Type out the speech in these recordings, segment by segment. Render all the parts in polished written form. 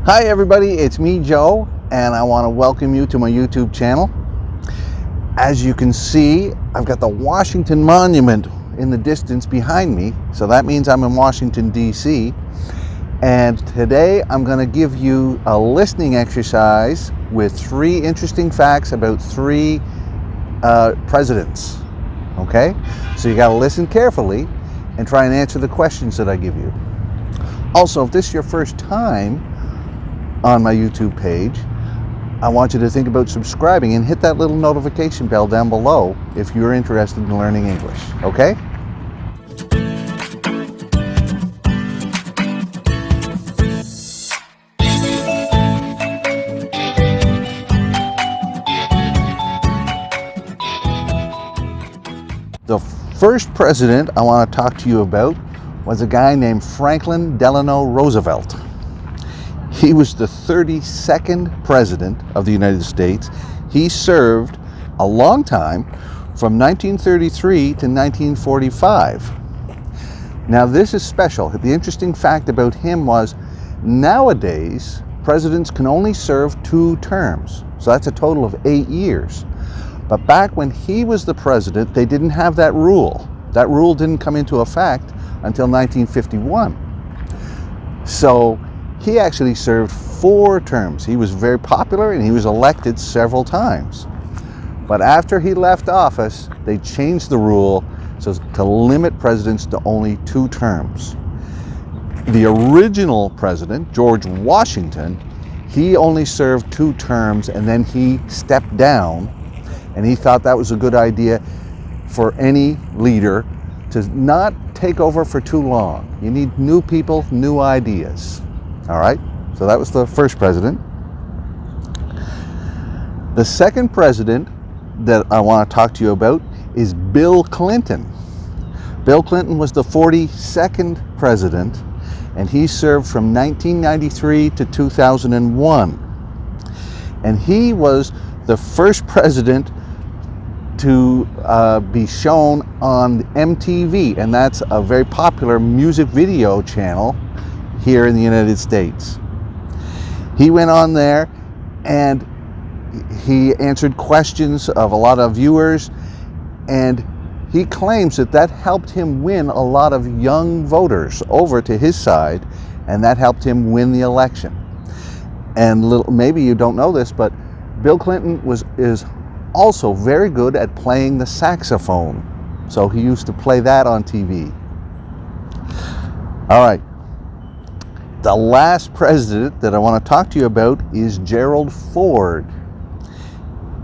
Hi everybody, it's me, Joe, and I want to welcome you to my YouTube channel. As you can see, I've got the Washington Monument in the distance behind me, so that means I'm in Washington, D.C. And today I'm going to give you a listening exercise with 3 interesting facts about 3 presidents. Okay? So you got to listen carefully and try and answer the questions that I give you. Also, if this is your first time on my YouTube page, I want you to think about subscribing and hit that little notification bell down below if you're interested in learning English, okay? The first president I want to talk to you about was a guy named Franklin Delano Roosevelt. He was the 32nd president of the United States. He served a long time, from 1933 to 1945. Now this is special. The interesting fact about him was, nowadays, presidents can only serve 2 terms. So that's a total of 8 years. But back when he was the president, they didn't have that rule. That rule didn't come into effect until 1951. So he actually served 4 terms. He was very popular and he was elected several times. But after he left office, they changed the rule so to limit presidents to only 2 terms. The original president, George Washington, he only served 2 terms and then he stepped down, and he thought that was a good idea for any leader to not take over for too long. You need new people, new ideas. All right, so that was the first president. The second president that I want to talk to you about is Bill Clinton. Bill Clinton was the 42nd president, and he served from 1993 to 2001. And he was the first president to be shown on MTV, and that's a very popular music video channel here in the United States. He went on there and he answered questions of a lot of viewers, and he claims that that helped him win a lot of young voters over to his side, and that helped him win the election. And maybe you don't know this, but Bill Clinton is also very good at playing the saxophone. So he used to play that on TV. All right. The last president that I want to talk to you about is Gerald Ford.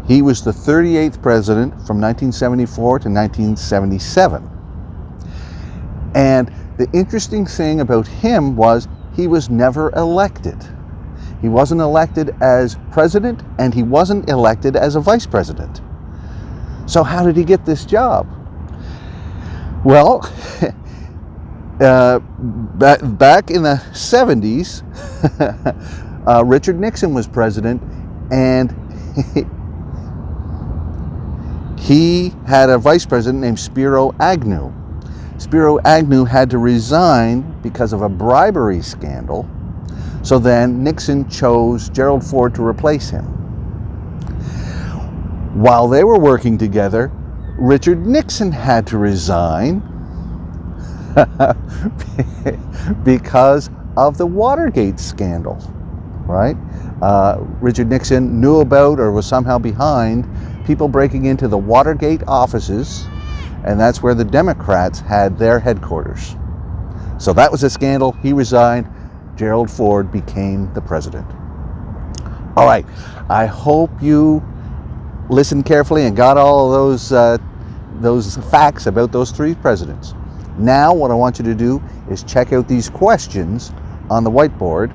He was the 38th president from 1974 to 1977. And the interesting thing about him was he was never elected. He wasn't elected as president, and he wasn't elected as a vice president. So how did he get this job? Well, back in the 70s, Richard Nixon was president, and he had a vice president named Spiro Agnew. Spiro Agnew had to resign because of a bribery scandal. So then Nixon chose Gerald Ford to replace him. While they were working together, Richard Nixon had to resign because of the Watergate scandal, right? Richard Nixon knew about, or was somehow behind, people breaking into the Watergate offices, and that's where the Democrats had their headquarters. So that was a scandal. He resigned. Gerald Ford became the president. All right, I hope you listened carefully and got all of those facts about those 3 presidents. Now what I want you to do is check out these questions on the whiteboard.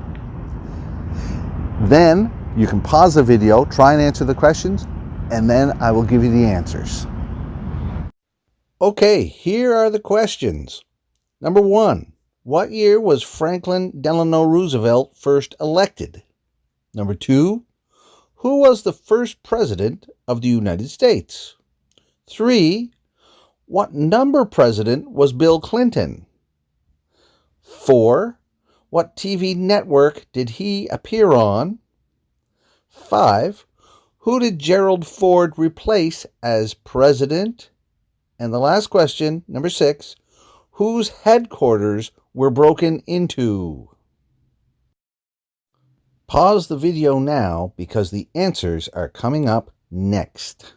Then you can pause the video, try and answer the questions, and then I will give you the answers. Okay, here are the questions. Number 1. What year was Franklin Delano Roosevelt first elected? Number 2. Who was the first president of the United States? 3. What number president was Bill Clinton? 4. What TV network did he appear on? 5. Who did Gerald Ford replace as president? And the last question, number 6, whose headquarters were broken into? Pause the video now because the answers are coming up next.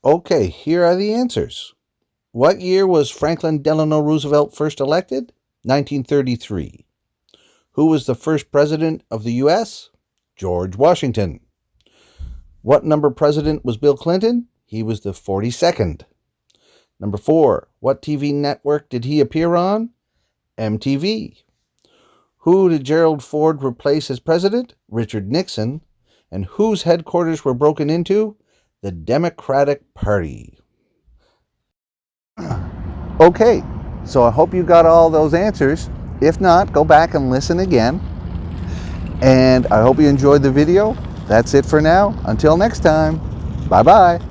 Okay, here are the answers. What year was Franklin Delano Roosevelt first elected? 1933. Who was the first president of the U.S.? George Washington. What number president was Bill Clinton? He was the 42nd. Number 4. What TV network did he appear on? MTV. Who did Gerald Ford replace as president? Richard Nixon. And whose headquarters were broken into? The Democratic Party. Okay, so I hope you got all those answers. If not, go back and listen again. And I hope you enjoyed the video. That's it for now. Until next time, bye-bye.